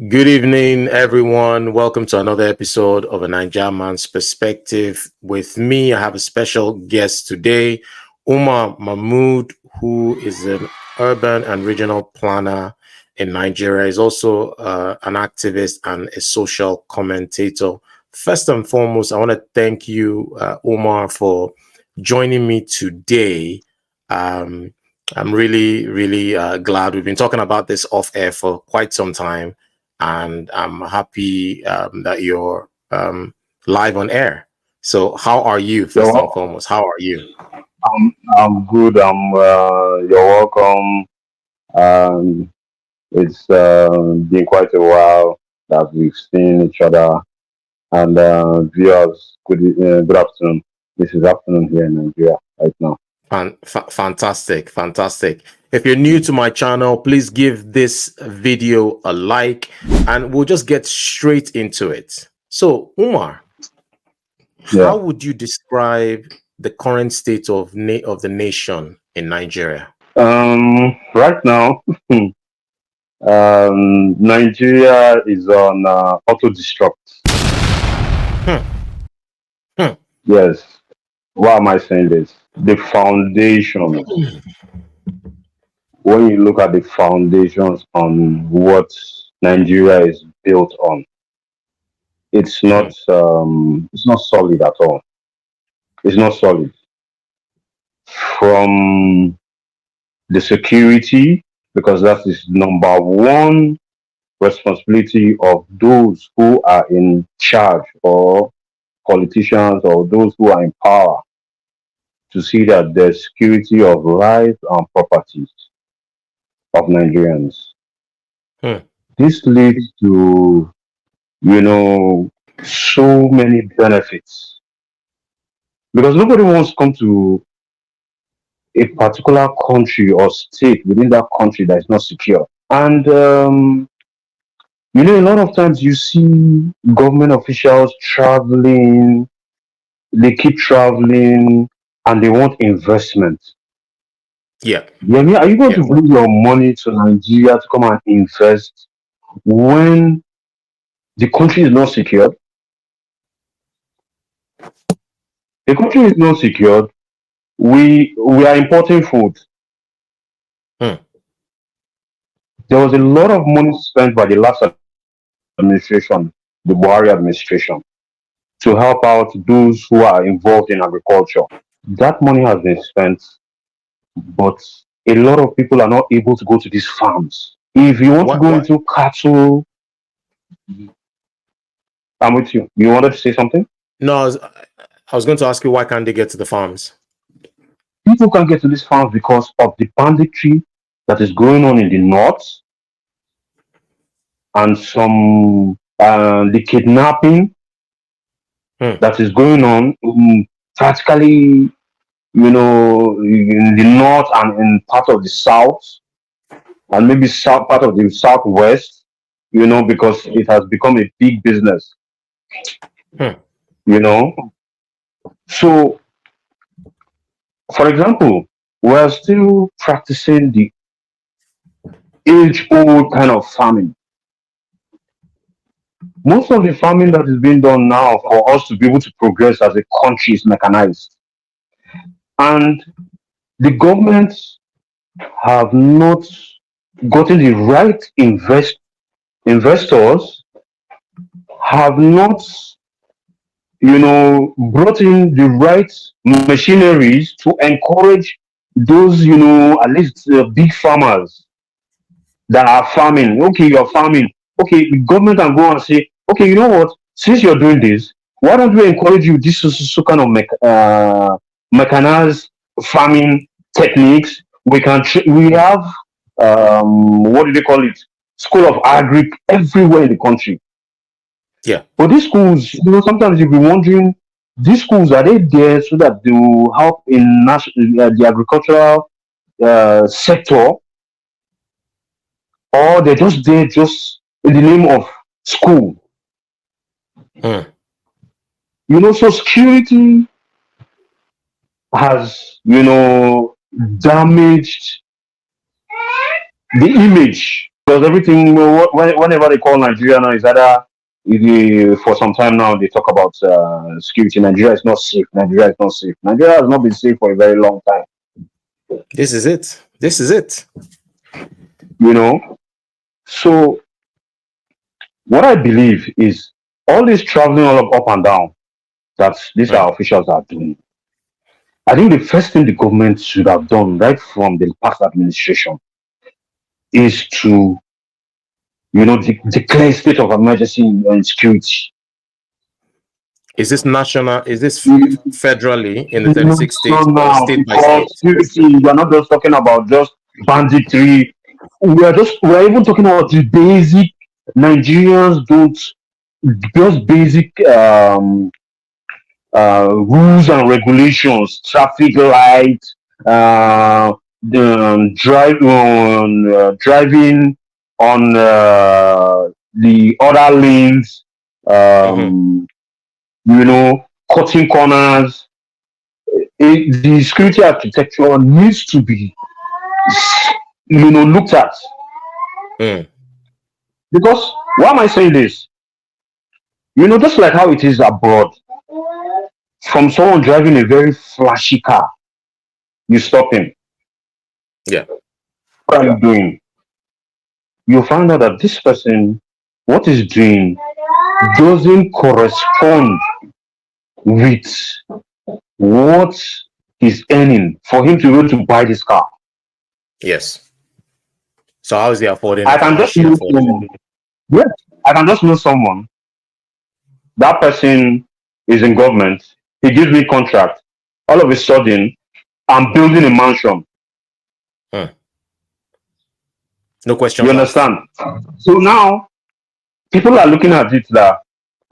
Good evening, everyone. Welcome to another episode of A Niger Man's Perspective. With me, I have a special guest today, Umar Mamman, who is an urban and regional planner in Nigeria. He's also an activist and a social commentator. First and foremost, I want to thank you, Umar, for joining me today. I'm really glad. We've been talking about this off air for quite some time, and I'm happy that you're live on air. So, how are you, first and foremost? How are you? I'm good. You're welcome. Um, it's been quite a while that we've seen each other. And viewers, good afternoon. This is afternoon here in Nigeria right now. Fantastic. If you're new to my channel, please give this video a like, and we'll just get straight into it. So, Umar, how Yeah. would you describe the current state of the nation in Nigeria? Right now, Nigeria is on auto destruct. Hmm. Hmm. Yes. Why am I saying this? The foundations. When you look at the foundations on what Nigeria is built on, it's not solid at all. It's not solid. From the security, because that is number one responsibility of those who are in charge, or politicians, or those who are in power, to see that the security of life and properties of Nigerians. Hmm. This leads to, so many benefits, because nobody wants to come to a particular country or state within that country that is not secure. And a lot of times you see government officials traveling, they keep traveling, and they want investment. Yeah. Yeah, are you going Yeah. to bring your money to Nigeria to come and invest when the country is not secured? The country is not secured. We are importing food. Hmm. There was a lot of money spent by the last administration, the Buhari administration, to help out those who are involved in agriculture. That money has been spent, but a lot of people are not able to go to these farms. If you want to What? go What? into cattle, I'm with you. You wanted to say something? No, I was going to ask you, why can't they get to the farms? People can't get to these farms because of the banditry that is going on in the north, and some the kidnapping Hmm. that is going on practically, in the north and in part of the south, and maybe south part of the southwest, because it has become a big business, Hmm. you know. So, for example, we're still practicing the age old kind of farming. Most of the farming that is being done now for us to be able to progress as a country is mechanized. And the governments have not gotten the right investors, have not, brought in the right machineries to encourage those, at least big farmers that are farming. Okay, you're farming. Okay, the government can go and say, okay, you know what? Since you're doing this, why don't we encourage you this so kind of mechanized farming techniques? We have what do they call it? School of agric everywhere in the country. Yeah. But these schools, sometimes you'll be wondering, these schools, are they there so that they will help in the agricultural sector, or they're just there just in the name of school? Hmm. So security has, damaged the image because everything, whenever they call Nigeria now, is either for some time now they talk about security. Nigeria is not safe. Nigeria is not safe. Nigeria has not been safe for a very long time. This is it. This is it. You know, so what I believe is all this traveling all up and down that these Mm. our officials are doing. I think the first thing the government should have done right from the past administration is to, declare a state of emergency in security. Is this national? Is this federally in the 36 states So or now, state by because state? security, we are not just talking about just banditry. We are even talking about the basic Nigerians don't just basic rules and regulations, traffic light, driving on the other lanes, Mm-hmm. um, cutting corners. The security architecture needs to be, looked at. Mm. Because why am I saying this? Just like how it is abroad, from someone driving a very flashy car, you stop him. Yeah. What are you doing? You find out that this person, what is doing, doesn't correspond with what he's earning for him to be able to buy this car. Yes. So how is he affording I it, or can how is just she know affording it? someone. Yes, I can just know someone. That person is in government. He gives me contract. All of a sudden, I'm building a mansion. Hmm. No You questions asked. understand? So now people are looking at it that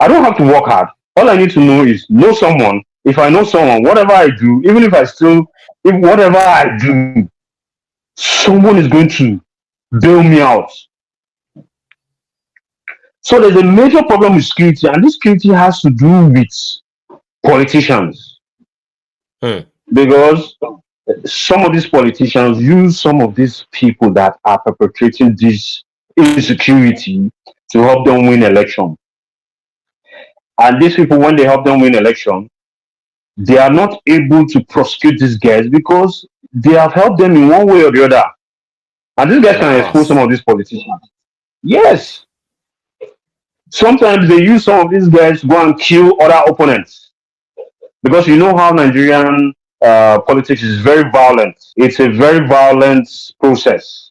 I don't have to work hard. All I need to know someone. If I know someone, whatever I do, even if if whatever I do, someone is going to bail me out. So there's a major problem with security, and this security has to do with politicians Hmm. because some of these politicians use some of these people that are perpetrating this insecurity to help them win election. And these people, when they help them win election, they are not able to prosecute these guys because they have helped them in one way or the other. And these guys In the can expose some past. of these politicians. Yes. Sometimes they use some of these guys to go and kill other opponents. Because you know how Nigerian politics is very violent. It's a very violent process.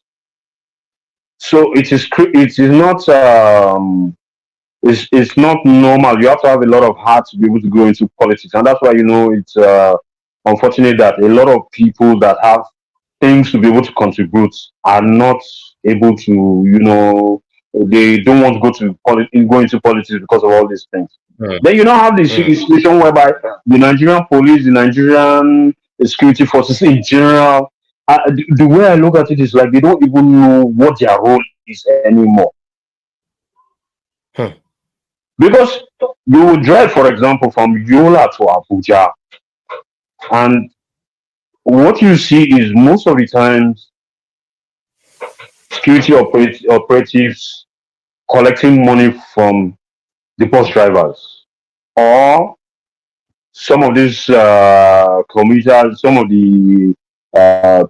So it is not it's not normal. You have to have a lot of heart to be able to go into politics, and that's why it's unfortunate that a lot of people that have things to be able to contribute are not able to. They don't want to go into politics because of all these things. Hmm. Then you now have this Hmm. situation whereby the Nigerian police, the Nigerian security forces in general, the way I look at it is like they don't even know what their role is anymore. Hmm. Because you would drive, for example, from Yola to Abuja, and what you see is most of the times operatives collecting money from the bus drivers, or some of these commuters, some of the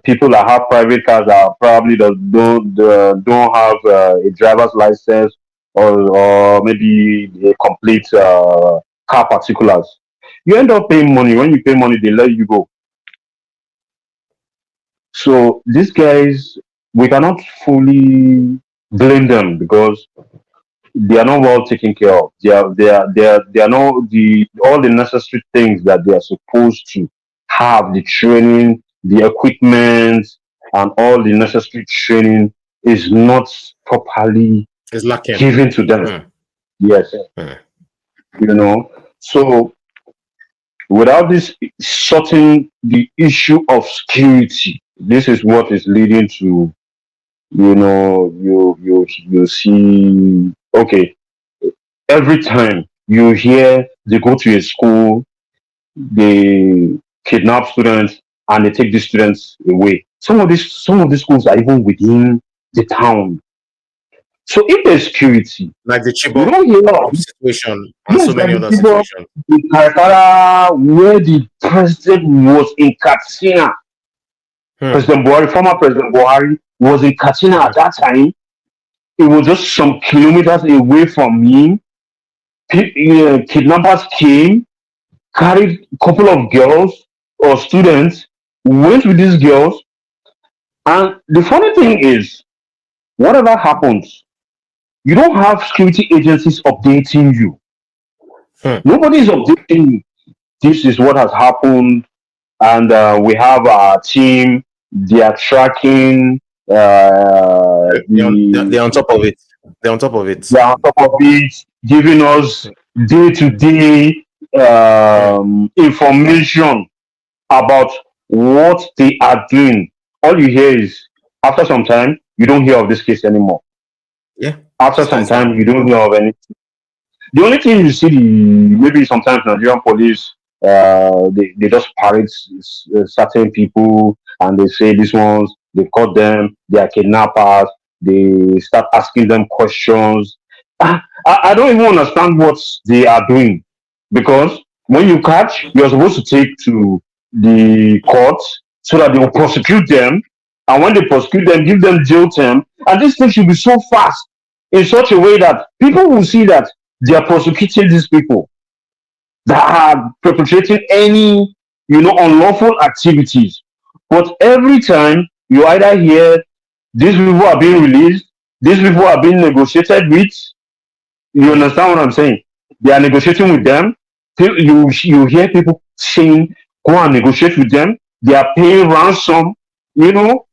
people that have private cars that probably don't have a driver's license, or maybe a complete car particulars. You end up paying money. When you pay money, they let you go. So these guys, we cannot fully blame them because they are not well taken care of. They are not the all the necessary things that they are supposed to have, the training, the equipment, and all the necessary training is not properly It's lacking. given to them. Hmm. Yes, Hmm. So without this sorting the issue of security, this is what is leading to, you see, okay, every time you hear they go to a school, they kidnap students and they take these students away. Some of these schools are even within the town. So if there's security, like the you Chibok don't hear of situation and yes, so like many the other people situations. in Karakara where the president was in Katsina. Hmm. President Buhari, former President Buhari, was in Katsina Hmm. at that time. It was just some kilometers away from him. Kidnappers came, carried a couple of girls or students, went with these girls. And the funny thing is, whatever happens, you don't have security agencies updating you. Hmm. Nobody is updating you. This is what has happened, and we have our team. They are tracking They're on top of it. They're on top of it. they are on top of it, giving us day to day Hmm. information about what they are doing. All you hear is after some time, you don't hear of this case anymore. Yeah, After just some dies down. time, you don't hear of any. The only thing you see, maybe sometimes Nigerian police, they just parade certain people and they say these ones, they caught them, they are kidnappers. They start asking them questions. I don't even understand what they are doing because when you catch, you're supposed to take to the court so that they will prosecute them. And when they prosecute them, give them jail term. And this thing should be so fast in such a way that people will see that they are prosecuting these people that are perpetrating any unlawful activities. But every time you either hear these people are being released, these people are being negotiated with. You Hmm. understand what I'm saying? They are negotiating with them. You hear people saying, "Go and negotiate with them." They are paying ransom. You know,